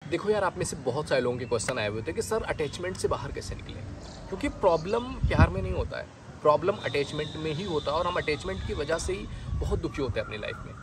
देखो यार, आप में से बहुत सारे लोगों के क्वेश्चन आए हुए थे कि सर अटैचमेंट से बाहर कैसे निकलें, क्योंकि प्रॉब्लम प्यार में नहीं होता है, प्रॉब्लम अटैचमेंट में ही होता है। और हम अटैचमेंट की वजह से ही बहुत दुखी होते हैं अपनी लाइफ में।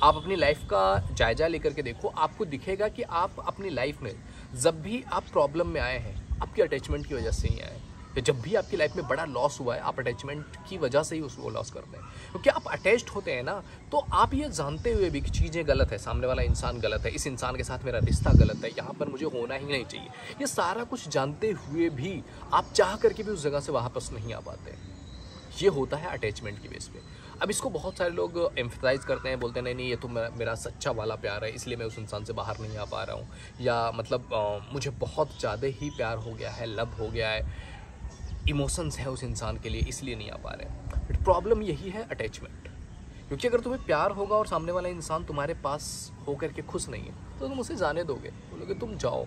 आप अपनी लाइफ का जायजा लेकर के देखो, आपको दिखेगा कि आप अपनी लाइफ में जब भी आप प्रॉब्लम में आए हैं, आपकी अटैचमेंट की वजह से ही आए हैं। तो जब भी आपकी लाइफ में बड़ा लॉस हुआ है, आप अटैचमेंट की वजह से ही उसको लॉस करते हैं, क्योंकि आप अटैच्ड होते हैं ना। तो आप ये जानते हुए भी कि चीज़ें गलत है, सामने वाला इंसान गलत है, इस इंसान के साथ मेरा रिश्ता गलत है, यहाँ पर मुझे होना ही नहीं चाहिए, ये सारा कुछ जानते हुए भी आप चाह करके भी उस जगह से वापस नहीं आ पाते। ये होता है अटैचमेंट की बेस पे। अब इसको बहुत सारे लोग एम्फसाइज करते हैं, बोलते हैं नहीं नहीं, ये तो मेरा सच्चा वाला प्यार है, इसलिए मैं उस इंसान से बाहर नहीं आ पा रहा हूँ, या मतलब मुझे बहुत ज़्यादा ही प्यार हो गया है, लव हो गया है, इमोशंस है उस इंसान के लिए, इसलिए नहीं आ पा रहे हैं। बट प्रॉब्लम यही है अटैचमेंट। क्योंकि अगर तुम्हें प्यार होगा और सामने वाला इंसान तुम्हारे पास होकर के खुश नहीं है, तो तुम उसे जाने दोगे, बोलोगे तुम जाओ,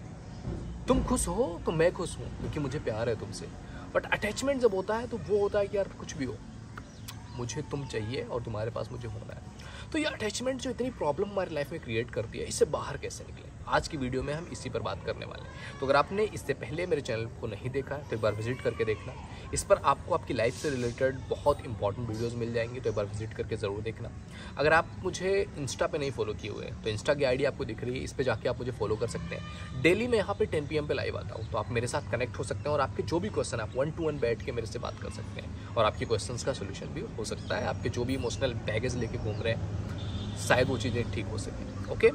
तुम खुश हो तो मैं खुश हूँ, क्योंकि मुझे प्यार है तुमसे। बट अटैचमेंट जब होता है तो वो होता है कि यार कुछ भी हो, मुझे तुम चाहिए और तुम्हारे पास मुझे होना है। तो ये अटैचमेंट जो इतनी प्रॉब्लम हमारी लाइफ में क्रिएट करती है, इससे बाहर कैसे निकलें, आज की वीडियो में हम इसी पर बात करने वाले हैं। तो अगर आपने इससे पहले मेरे चैनल को नहीं देखा है तो एक बार विजिट करके देखना। इस पर आपको आपकी लाइफ से रिलेटेड बहुत इंपॉर्टेंट वीडियोज़ मिल जाएंगी, तो एक बार विजिट करके ज़रूर देखना। अगर आप मुझे इंस्टा पे नहीं फॉलो किए हुए हैं तो इंस्टा की आईडी आपको दिख रही है, इस पर जाके आप मुझे फॉलो कर सकते हैं। डेली मैं यहाँ पे 10 PM पे लाइव आता हूँ, तो आप मेरे साथ कनेक्ट हो सकते हैं और आपके जो भी क्वेश्चन आप 1 to 1 बैठ के मेरे से बात कर सकते हैं, और आपके क्वेश्चंस का सोल्यूशन भी हो सकता है। आपके जो भी इमोशनल बैगेज लेके घूम रहे हैं, शायद वो चीज़ें ठीक हो सकें। ओके,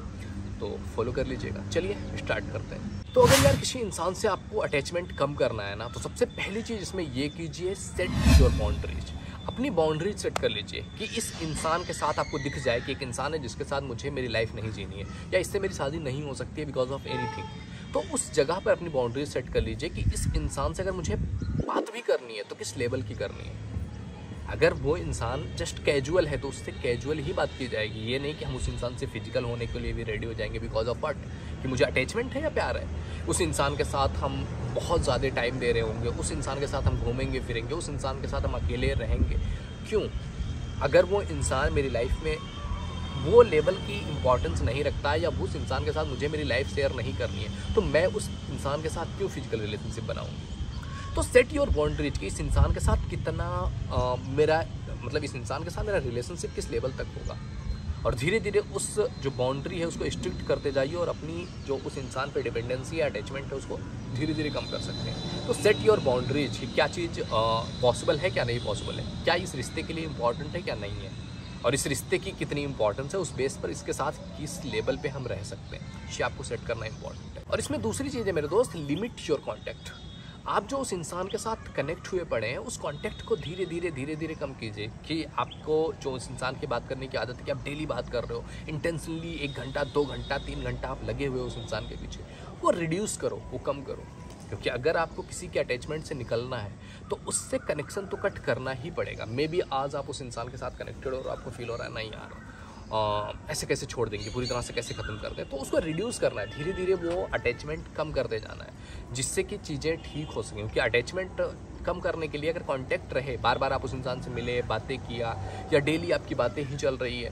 तो फॉलो कर लीजिएगा। चलिए स्टार्ट करते हैं। तो अगर यार किसी इंसान से आपको अटैचमेंट कम करना है ना, तो सबसे पहली चीज़ इसमें ये कीजिए, सेट योर बाउंड्रीज। अपनी बाउंड्रीज सेट कर लीजिए कि इस इंसान के साथ आपको दिख जाए कि एक इंसान है जिसके साथ मुझे मेरी लाइफ नहीं जीनी है, या इससे मेरी शादी नहीं हो सकती है बिकॉज ऑफ एनीथिंग। तो उस जगह पर अपनी बाउंड्रीज सेट कर लीजिए कि इस इंसान से अगर मुझे बात भी करनी है तो किस लेवल की करनी है। अगर वो इंसान जस्ट कैजुअल है तो उससे कैजुअल ही बात की जाएगी। ये नहीं कि हम उस इंसान से फिजिकल होने के लिए भी रेडी हो जाएंगे बिकॉज ऑफ व्हाट, कि मुझे अटैचमेंट है या प्यार है। उस इंसान के साथ हम बहुत ज़्यादा टाइम दे रहे होंगे, उस इंसान के साथ हम घूमेंगे फिरेंगे, उस इंसान के साथ हम अकेले रहेंगे। क्यों? अगर वो इंसान मेरी लाइफ में वो लेवल की इंपॉर्टेंस नहीं रखता है, या उस इंसान के साथ मुझे मेरी लाइफ शेयर नहीं करनी है, तो मैं उस इंसान के साथ क्यों फिजिकल रिलेशनशिप बनाऊंगी। तो सेट योर बाउंड्रीज कि इस इंसान के साथ कितना मेरा मतलब इस इंसान के साथ मेरा रिलेशनशिप किस लेवल तक होगा, और धीरे धीरे उस जो बाउंड्री है उसको स्ट्रिक्ट करते जाइए, और अपनी जो उस इंसान पे डिपेंडेंसी या अटैचमेंट है उसको धीरे धीरे कम कर सकते हैं। तो सेट योर बाउंड्रीज कि क्या चीज़ पॉसिबल है, क्या नहीं पॉसिबल है, क्या इस रिश्ते के लिए इंपॉर्टेंट है, क्या नहीं है, और इस रिश्ते की कितनी इंपॉर्टेंस है, उस बेस पर इसके साथ किस लेवल पे हम रह सकते हैं, ये आपको सेट करना इंपॉर्टेंट है। और इसमें दूसरी चीज़ है मेरे दोस्त, लिमिट योर कॉन्टैक्ट। आप जो उस इंसान के साथ कनेक्ट हुए पड़े हैं, उस कॉन्टैक्ट को धीरे धीरे कम कीजिए। कि आपको जो उस इंसान की बात करने की आदत है कि आप डेली बात कर रहे हो, इंटेंसली 1 घंटा 2 घंटा 3 घंटा आप लगे हुए हो उस इंसान के पीछे, वो रिड्यूस करो, वो कम करो। क्योंकि अगर आपको किसी के अटैचमेंट से निकलना है तो उससे कनेक्शन तो कट करना ही पड़ेगा। मे बी आज आप उस इंसान के साथ कनेक्टेड हो और आपको फील हो रहा है नहीं यार ऐसे कैसे छोड़ देंगे, पूरी तरह से कैसे ख़त्म कर दें, तो उसको रिड्यूस करना है, धीरे धीरे वो अटैचमेंट कम करते जाना है, जिससे कि चीज़ें ठीक हो सकें। क्योंकि अटैचमेंट कम करने के लिए अगर कांटेक्ट रहे, बार बार आप उस इंसान से मिले, बातें किया, या डेली आपकी बातें ही चल रही है,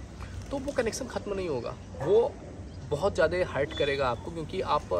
तो वो कनेक्शन ख़त्म नहीं होगा, वो बहुत ज़्यादा हर्ट करेगा आपको। क्योंकि आप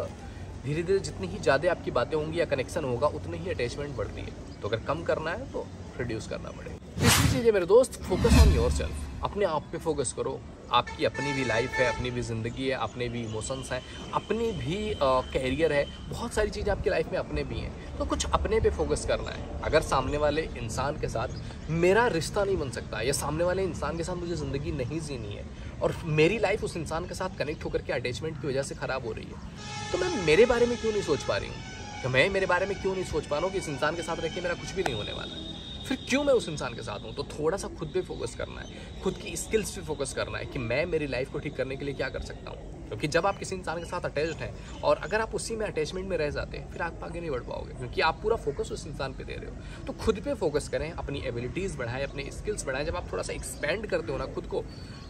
धीरे धीरे जितनी ही ज़्यादा आपकी बातें होंगी या कनेक्शन होगा, उतनी ही अटैचमेंट बढ़ती है। तो अगर कम करना है तो रिड्यूस करना पड़ेगा। तीसरी चीज़ है मेरे दोस्त, फोकस ऑन योर सेल्फ। अपने आप पे फोकस करो। आपकी अपनी भी लाइफ है, अपनी भी ज़िंदगी है, अपने भी इमोशंस हैं, अपनी भी कैरियर है, बहुत सारी चीज़ें आपकी लाइफ में अपने भी हैं। तो कुछ अपने पे फोकस करना है। अगर सामने वाले इंसान के साथ मेरा रिश्ता नहीं बन सकता, या सामने वाले इंसान के साथ मुझे ज़िंदगी नहीं जीनी है, और मेरी लाइफ उस इंसान के साथ कनेक्ट होकर के अटैचमेंट की वजह से ख़राब हो रही है, तो मैं मेरे बारे में क्यों नहीं सोच पा रही हूँ, तो मैं मेरे बारे में क्यों नहीं सोच पा रहा हूँ कि इस इंसान के साथ रह के मेरा कुछ भी नहीं होने वाला है, फिर क्यों मैं उस इंसान के साथ हूँ। तो थोड़ा सा खुद पे फोकस करना है, खुद की स्किल्स पे फोकस करना है कि मैं मेरी लाइफ को ठीक करने के लिए क्या कर सकता हूँ। क्योंकि जब आप किसी इंसान के साथ अटैच्ड हैं और अगर आप उसी में अटैचमेंट में रह जाते हैं, फिर आप आगे नहीं बढ़ पाओगे, क्योंकि आप पूरा फोकस उस इंसान पे दे रहे हो। तो खुद पे फोकस करें, अपनी एबिलिटीज़ बढ़ाएं, अपनी स्किल्स बढ़ाएं। जब आप थोड़ा सा एक्सपेंड करते हो ना खुद को,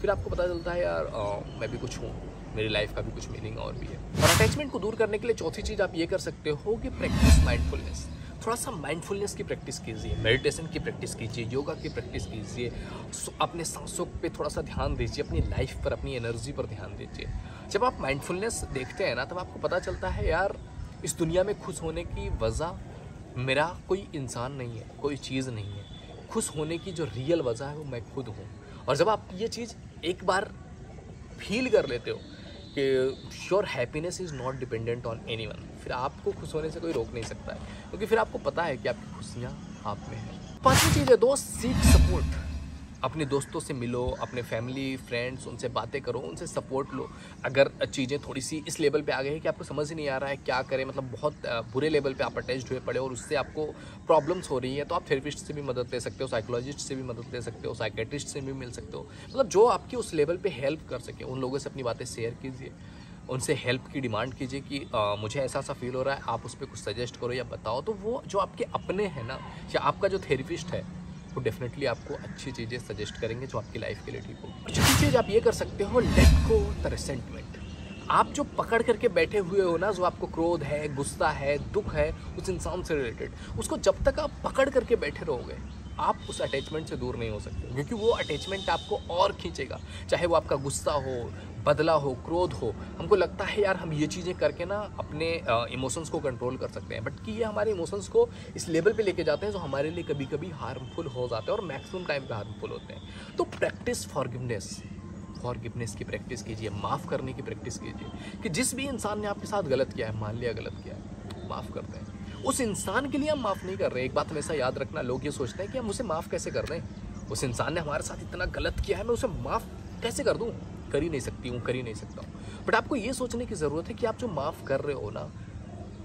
फिर आपको पता चलता है यार मैं भी कुछ हूँ, मेरी लाइफ का भी कुछ मीनिंग और भी है। और अटैचमेंट को दूर करने के लिए चौथी चीज़ आप ये कर सकते हो कि प्रैक्टिस माइंडफुलनेस। थोड़ा सा माइंडफुलनेस की प्रैक्टिस कीजिए, मेडिटेशन की प्रैक्टिस कीजिए, योगा की प्रैक्टिस कीजिए, अपने सांसों पे थोड़ा सा ध्यान दीजिए, अपनी लाइफ पर, अपनी एनर्जी पर ध्यान दीजिए। जब आप माइंडफुलनेस देखते हैं ना, तब आपको पता चलता है यार इस दुनिया में खुश होने की वजह मेरा कोई इंसान नहीं है, कोई चीज़ नहीं है। खुश होने की जो रियल वजह है वो मैं खुद हूँ। और जब आप ये चीज़ एक बार फील कर लेते हो कि your happiness is not dependent on anyone, फिर आपको खुश होने से कोई रोक नहीं सकता है, क्योंकि फिर आपको पता है कि आपकी खुशियाँ आप में हैं। पांचवी चीज़ है दोस्त, सीक सपोर्ट। अपने दोस्तों से मिलो, अपने फैमिली फ्रेंड्स उनसे बातें करो, उनसे सपोर्ट लो। अगर चीज़ें थोड़ी सी इस लेवल पे आ गई है कि आपको समझ ही नहीं आ रहा है क्या करें, मतलब बहुत बुरे लेवल पे आप अटैच्ड हुए पड़े और उससे आपको प्रॉब्लम्स हो रही है, तो आप थेरेपिस्ट से भी मदद ले सकते हो, साइकोलॉजिस्ट से भी मदद ले सकते हो, साइकेट्रिस्ट से भी मिल सकते हो। मतलब जो आपकी उस लेवल पर हेल्प कर सके उन लोगों से अपनी बातें शेयर कीजिए, उनसे हेल्प की डिमांड कीजिए कि मुझे ऐसा फील हो रहा है, आप उस पर कुछ सजेस्ट करो या बताओ। तो वो जो आपके अपने हैं ना, या आपका जो थेरेपिस्ट है, वो डेफिनेटली आपको अच्छी चीज़ें सजेस्ट करेंगे जो आपकी लाइफ के लिए ठीक हो। दूसरी चीज़ आप ये कर सकते हो, लेट गो द रिसेंटमेंट। आप जो पकड़ करके बैठे हुए हो ना, जो आपको क्रोध है, गुस्सा है, दुख है उस इंसान से रिलेटेड, उसको जब तक आप पकड़ करके बैठे रहोगे आप उस अटैचमेंट से दूर नहीं हो सकते, क्योंकि वो अटैचमेंट आपको और खींचेगा। चाहे वो आपका गुस्सा हो, बदला हो, क्रोध हो। हमको लगता है यार हम ये चीज़ें करके ना अपने इमोशंस को कंट्रोल कर सकते हैं, बट कि ये हमारे इमोशंस को इस लेवल पे लेके जाते हैं जो हमारे लिए कभी कभी हार्मफुल हो जाते हैं और मैक्सिमम टाइम पे हार्मफुल होते हैं। तो प्रैक्टिस फॉरगिवनेस की प्रैक्टिस कीजिए, माफ़ करने की प्रैक्टिस कीजिए कि जिस भी इंसान ने आपके साथ गलत किया है, मान लिया गलत किया है, माफ़ कर दें। उस इंसान के लिए हम माफ़ नहीं कर रहे हैं। एक बात हमेशा याद रखना, लोग ये सोचते हैं कि हम उसे माफ़ कैसे कर दें, उस इंसान ने हमारे साथ इतना गलत किया है, मैं उसे माफ़ कैसे कर दूं? कर ही नहीं सकती हूँ, कर ही नहीं सकता हूँ। बट आपको ये सोचने की ज़रूरत है कि आप जो माफ़ कर रहे हो ना,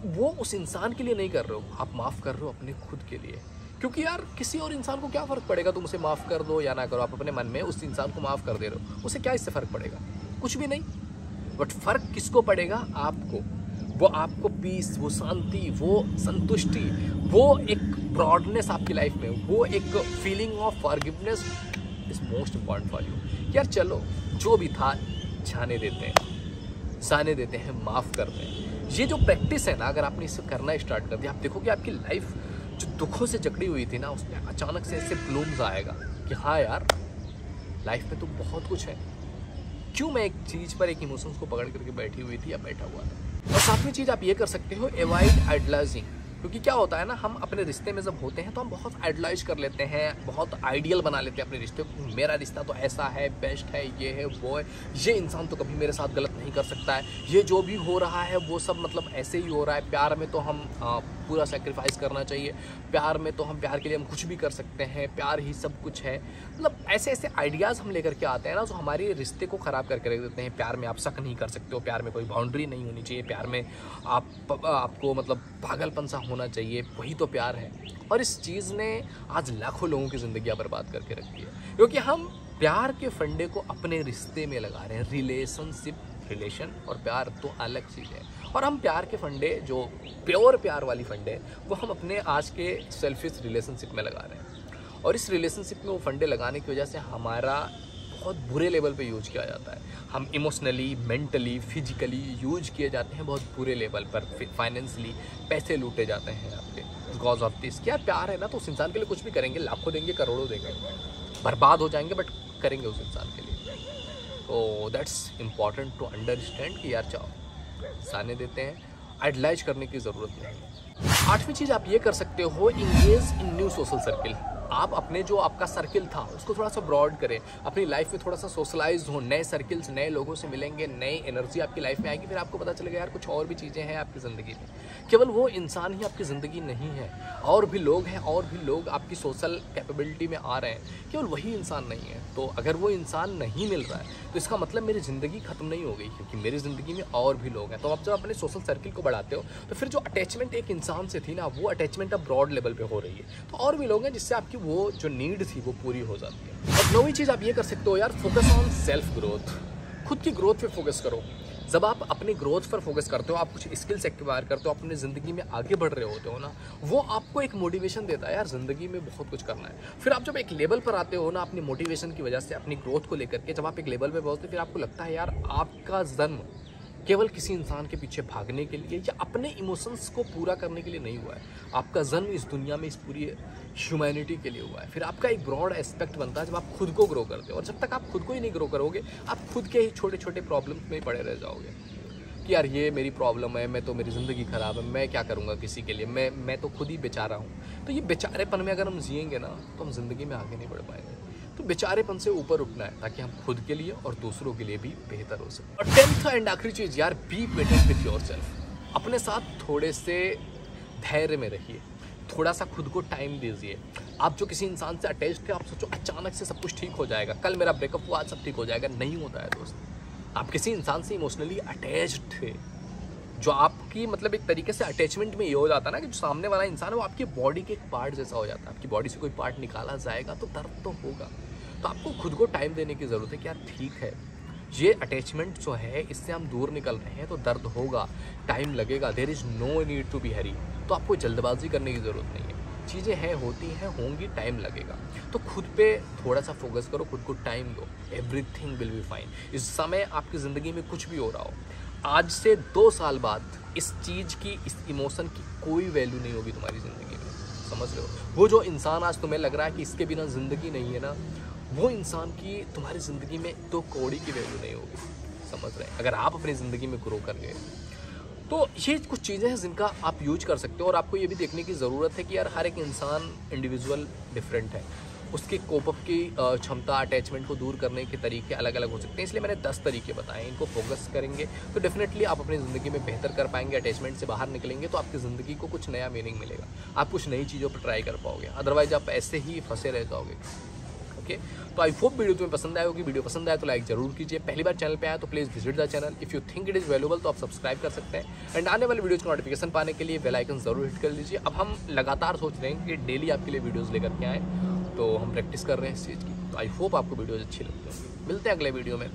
वो उस इंसान के लिए नहीं कर रहे हो, आप माफ़ कर रहे हो अपने खुद के लिए। क्योंकि यार किसी और इंसान को क्या फ़र्क पड़ेगा तुम उसे माफ़ कर दो या ना करो, आप अपने मन में उस इंसान को माफ़ कर दे रहे हो, उसे क्या इससे फ़र्क पड़ेगा? कुछ भी नहीं। बट फ़र्क किसको पड़ेगा? आपको। वो आपको पीस, वो शांति, वो संतुष्टि, वो एक ब्रॉडनेस आपकी लाइफ में, वो एक feeling of forgiveness is most important for you. यार चलो जो भी था जाने देते हैं, माफ़ करते हैं। ये जो प्रैक्टिस है ना, अगर आपने इसे करना स्टार्ट कर दिया, आप देखोगे आपकी लाइफ जो दुखों से जकड़ी हुई थी ना, उसमें अचानक से ऐसे ब्लूम्स आएगा कि हाँ यार लाइफ में तो बहुत कुछ है, क्यों मैं एक चीज़ पर, एक इमोशंस को पकड़ करके बैठी हुई थी या बैठा हुआ था। और सातवीं चीज़ आप ये कर सकते हो, अवॉइड आइडलाइजिंग। क्योंकि क्या होता है ना, हम अपने रिश्ते में जब होते हैं तो हम बहुत आइडलाइज कर लेते हैं, बहुत आइडियल बना लेते हैं अपने रिश्ते को। मेरा रिश्ता तो ऐसा है, बेस्ट है, ये है, वो है, ये इंसान तो कभी मेरे साथ गलत नहीं कर सकता है, ये जो भी हो रहा है वो सब मतलब ऐसे ही हो रहा है। प्यार में तो हम पूरा सेक्रीफाइस करना चाहिए, प्यार में तो हम, प्यार के लिए हम कुछ भी कर सकते हैं, प्यार ही सब कुछ है। मतलब ऐसे ऐसे आइडियाज़ हम लेकर के आते हैं ना, जो हमारे रिश्ते को ख़राब करके रख देते हैं। प्यार में आप शक नहीं कर सकते हो, प्यार में कोई बाउंड्री नहीं होनी चाहिए, प्यार में आपको मतलब पागलपन सा होना चाहिए, वही तो प्यार है। और इस चीज़ ने आज लाखों लोगों की ज़िंदगियाँ बर्बाद करके रखी है, क्योंकि हम प्यार के फंडे को अपने रिश्ते में लगा रहे हैं। रिलेशन और प्यार तो अलग चीज़ है, और हम प्यार के फंडे, जो प्योर प्यार वाली फंडे, वो हम अपने आज के सेल्फिश रिलेशनशिप में लगा रहे हैं। और इस रिलेशनशिप में वो फंडे लगाने की वजह से हमारा बहुत बुरे लेवल पे यूज किया जाता है। हम इमोशनली, मेंटली, फिजिकली यूज किए जाते हैं बहुत बुरे लेवल पर। फाइनेंशियली पैसे लूटे जाते हैं आपके बिकॉज ऑफ दिस। क्या प्यार है ना, तो उस इंसान के लिए कुछ भी करेंगे, लाखों देंगे, करोड़ों देंगे, बर्बाद हो जाएंगे, बट करेंगे उस इंसान के लिए। तो दैट्स इम्पॉर्टेंट टू अंडरस्टैंड कि यार चाहो साने देते हैं, आइडलाइज करने की ज़रूरत नहीं। आठवीं चीज़ आप ये कर सकते हो, engage in new social circle. आप अपने जो आपका सर्किल था उसको थोड़ा सा ब्रॉड करें, अपनी लाइफ में थोड़ा सा सोशलाइज हो, नए सर्किल्स, नए लोगों से मिलेंगे, नई एनर्जी आपकी लाइफ में आएगी। फिर आपको पता चलेगा यार कुछ और भी चीज़ें हैं आपकी ज़िंदगी में, केवल वो इंसान ही आपकी ज़िंदगी नहीं है, और भी लोग हैं, और भी लोग आपकी सोशल कैपेबिलिटी में आ रहे हैं, केवल वही इंसान नहीं है। तो अगर वो इंसान नहीं मिल रहा है तो इसका मतलब मेरी ज़िंदगी ख़त्म नहीं हो गई, क्योंकि मेरी ज़िंदगी में और भी लोग हैं। तो आप जब अपने सोशल सर्किल को बढ़ाते हो तो फिर जो अटैचमेंट एक इंसान से थी ना, वो अटैचमेंट अब ब्रॉड लेवल पे हो रही है, तो और भी लोग हैं जिससे आपकी वो जो नीड थी वो पूरी हो जाती है। और नौवीं चीज़ आप ये कर सकते हो यार, फोकस ऑन सेल्फ ग्रोथ। खुद की ग्रोथ पे फोकस करो। जब आप अपने ग्रोथ पर फोकस करते हो, आप कुछ स्किल्स एक्वायर करते हो, अपनी ज़िंदगी में आगे बढ़ रहे होते हो ना, वो आपको एक मोटिवेशन देता है यार, ज़िंदगी में बहुत कुछ करना है। फिर आप जब एक लेवल पर आते हो ना, अपनी मोटिवेशन की वजह से, अपनी ग्रोथ को लेकर के, जब आप एक लेवल पर पहुँचते हो, फिर आपको लगता है यार आपका जन्म केवल किसी इंसान के पीछे भागने के लिए या अपने इमोशंस को पूरा करने के लिए नहीं हुआ है। आपका जन्म इस दुनिया में इस पूरी ह्यूमैनिटी के लिए हुआ है। फिर आपका एक ब्रॉड एस्पेक्ट बनता है जब आप खुद को ग्रो करते हो, और जब तक आप खुद को ही नहीं ग्रो करोगे आप खुद के ही छोटे छोटे प्रॉब्लम्स में ही पड़े रह जाओगे कि यार ये मेरी प्रॉब्लम है, मैं तो मेरी ज़िंदगी ख़राब है, मैं क्या करूँगा किसी के लिए, मैं तो खुद ही बेचारा हूँ। तो ये बेचारेपन में अगर हम जिएंगे ना तो हम ज़िंदगी में आगे नहीं बढ़ पाएंगे। तो बेचारेपन से ऊपर उठना है ताकि हम खुद के लिए और दूसरों के लिए भी बेहतर हो सके। और 10th एंड आखिरी चीज़ यार, बी पेशेंट विथ योरसेल्फ। अपने साथ थोड़े से धैर्य में रहिए, थोड़ा सा खुद को टाइम दीजिए। आप जो किसी इंसान से अटैच थे, आप सोचो अचानक से सब कुछ ठीक हो जाएगा, कल मेरा ब्रेकअप हुआ आज सब ठीक हो जाएगा, नहीं होता है दोस्त। आप किसी इंसान से इमोशनली अटैच्ड थे, जो आपकी मतलब एक तरीके से अटैचमेंट में ये हो जाता है ना कि जो सामने वाला इंसान है वो आपकी बॉडी के एक पार्ट जैसा हो जाता है। आपकी बॉडी से कोई पार्ट निकाला जाएगा तो दर्द तो होगा। तो आपको खुद को टाइम देने की ज़रूरत है कि यार ठीक है, ये अटैचमेंट जो है इससे हम दूर निकल रहे हैं तो दर्द होगा, टाइम लगेगा, there is no need to be hurry. तो आपको जल्दबाजी करने की ज़रूरत नहीं है, चीज़ें हैं, होती हैं, होंगी, टाइम लगेगा। तो खुद पे थोड़ा सा फोकस करो, खुद को टाइम दो, एवरीथिंग विल बी फाइन। इस समय आपकी ज़िंदगी में कुछ भी हो रहा हो, आज से 2 साल बाद इस चीज़ की, इस इमोशन की कोई वैल्यू नहीं होगी तुम्हारी ज़िंदगी में, समझ रहे हो। वो जो इंसान आज तुम्हें लग रहा है कि इसके बिना ज़िंदगी नहीं है ना, वो इंसान की तुम्हारी ज़िंदगी में 2 कौड़ी की वैल्यू नहीं होगी, समझ रहे हैं। अगर आप अपनी ज़िंदगी में ग्रो कर गए तो ये कुछ चीज़ें हैं जिनका आप यूज कर सकते हो। और आपको ये भी देखने की ज़रूरत है कि यार हर एक इंसान इंडिविजुअल डिफरेंट है, उसके कोप अप की क्षमता, अटैचमेंट को दूर करने के तरीके अलग अलग हो सकते हैं। इसलिए मैंने 10 तरीके बताए, इनको फोकस करेंगे तो डेफिनेटली आप अपनी ज़िंदगी में बेहतर कर पाएंगे। अटैचमेंट से बाहर निकलेंगे तो आपकी ज़िंदगी को कुछ नया मीनिंग मिलेगा, आप कुछ नई चीज़ों पर ट्राई कर पाओगे, अदरवाइज आप ऐसे ही फंसे रह जाओगे। ओके, तो आई होप वीडियो तुम्हें पसंद आए होगी। वीडियो पसंद आए तो लाइक जरूर कीजिए। पहली बार चैनल पे आए तो please visit the channel. If you think it is valuable तो आप सब्सक्राइब कर सकते हैं। एंड आने वाले वीडियोज़ का नोटिफिकेशन पाने के लिए बेल आइकन जरूर हिट कर लीजिए। अब हम लगातार सोच रहे हैं कि डेली आपके लिए वीडियोज़ लेकर के आएँ, तो हम प्रैक्टिस कर रहे हैं इस चीज़ की। तो आई होप आपको वीडियोज़ अच्छी लगती होंगी। मिलते हैं अगले वीडियो में।